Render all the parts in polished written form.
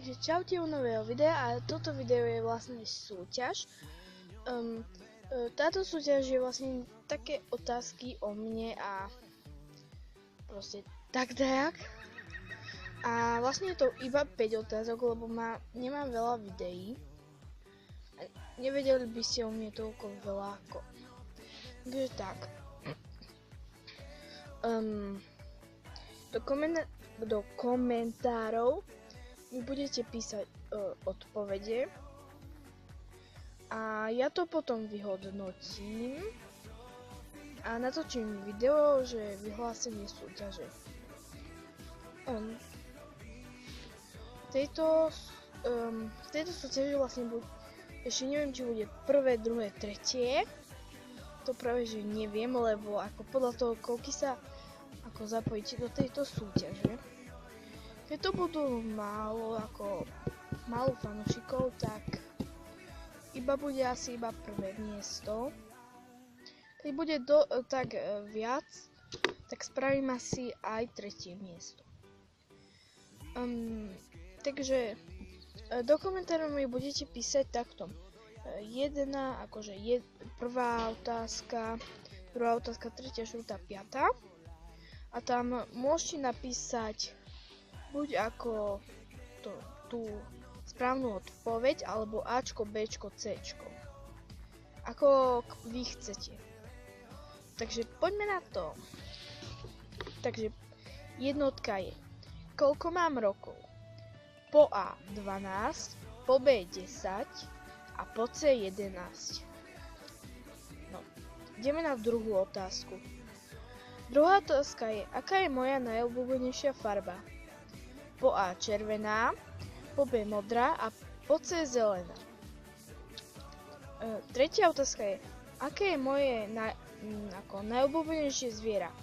Takže čaute u nového videa a toto video je vlastne súťaž. Táto súťaž je vlastne také otázky o mne a proste tak dajak. A vlastne je to iba 5 otázok, lebo nemám veľa videí. A nevedeli by ste o mne toľko veľa ako. Takže tak. Do komentárov mi budete písať odpovede a ja to potom vyhodnotím a natočím video, že vyhlásenie súťaže. V tejto súťaži vlastne ešte neviem, či bude prvé, druhé, tretie. To práve, že neviem, lebo ako podľa toho, koľko sa ako zapojíte do tejto súťaže. Keď to budú málo fanúšikov, tak bude asi iba prvé miesto. Keď bude tak viac, tak spravím asi aj tretie miesto. Takže do komentárov mi budete písať takto. Prvá otázka, druhá otázka, tretia, štvrtá, piatá. A tam môžete napísať buď ako tú správnu odpoveď, alebo Ačko, Bčko, Cčko. Ako vy chcete. Takže poďme na to. Takže jednotka je, koľko mám rokov? Po A 12, po B 10 a po C 11. No, ideme na druhú otázku. Druhá otázka je, aká je moja najobľúbenejšia farba? Po A červená, po B modrá a po C zelená. Tretia otázka je, aké je moje najobľúbenejšie zviera?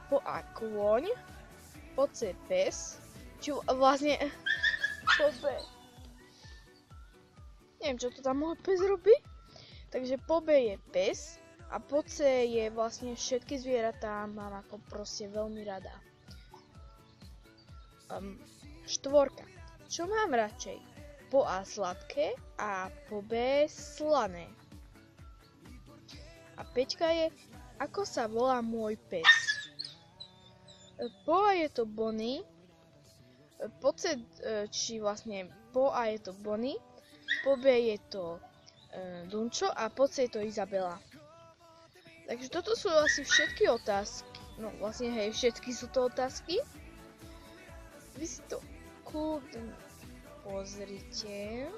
Po A kôň, po C pes, po B. Neviem, čo to tam môj pes robí. Takže po B je pes. A po C je vlastne všetky zvieratá mám ako proste veľmi rada. Štvorka. Čo mám radšej? Po A sladké a po B slané. A peťka je, ako sa volá môj pes? Po A je to Bonnie. Po C, po A je to Bonnie. Po B je to Dunčo a po C je to Izabela. Takže toto sú asi všetky otázky. No vlastne hej, všetky sú to otázky. Vy si to kľudne pozrite.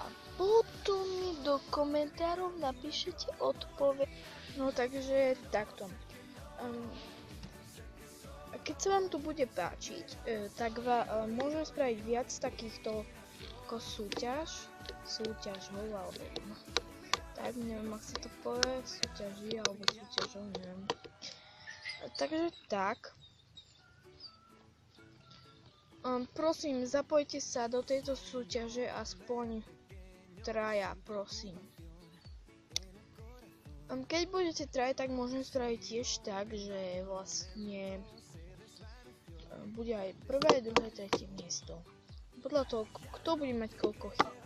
A potom mi do komentárov napíšete odpoveď. No takže takto. Keď sa vám to bude páčiť, tak môžem spraviť viac takýchto ako súťažov alebo tak, neviem, ak sa to povie, súťaží alebo súťažov, neviem. Takže tak. Prosím, zapojte sa do tejto súťaže aspoň 3, prosím. Keď budete 3, tak môžem spraviť tiež tak, že vlastne bude aj prvé, druhé, tretie miesto. Podľa toho, kto bude mať koľko chýb.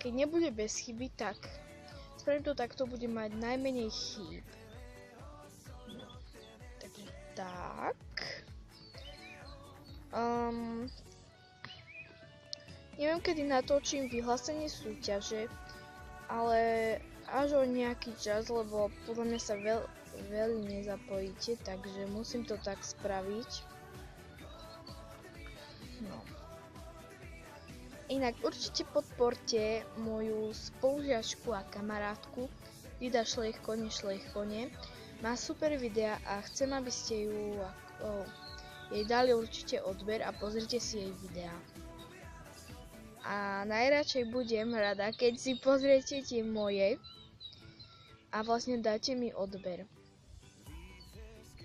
Keď nebude bez chyby, tak spravím to tak, kto bude mať najmenej chýb. No, takže tak. Neviem, kedy natočím vyhlásenie súťaže, ale až o nejaký čas, lebo podľa mňa sa veľmi nezapojíte, takže musím to tak spraviť. No. Inak určite podporte moju spolužiačku a kamarátku Dida Šlejchkone. Má super videa a chcem, aby ste jej dali určite odber a pozrite si jej videa. A najradšej budem rada, keď si pozriete tie moje a vlastne dáte mi odber.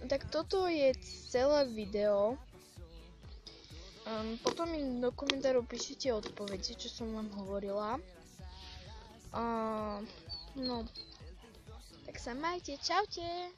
Tak toto je celé video. Potom mi do komentárov píšite odpovede, čo som vám hovorila. No, tak sa majte, čaute!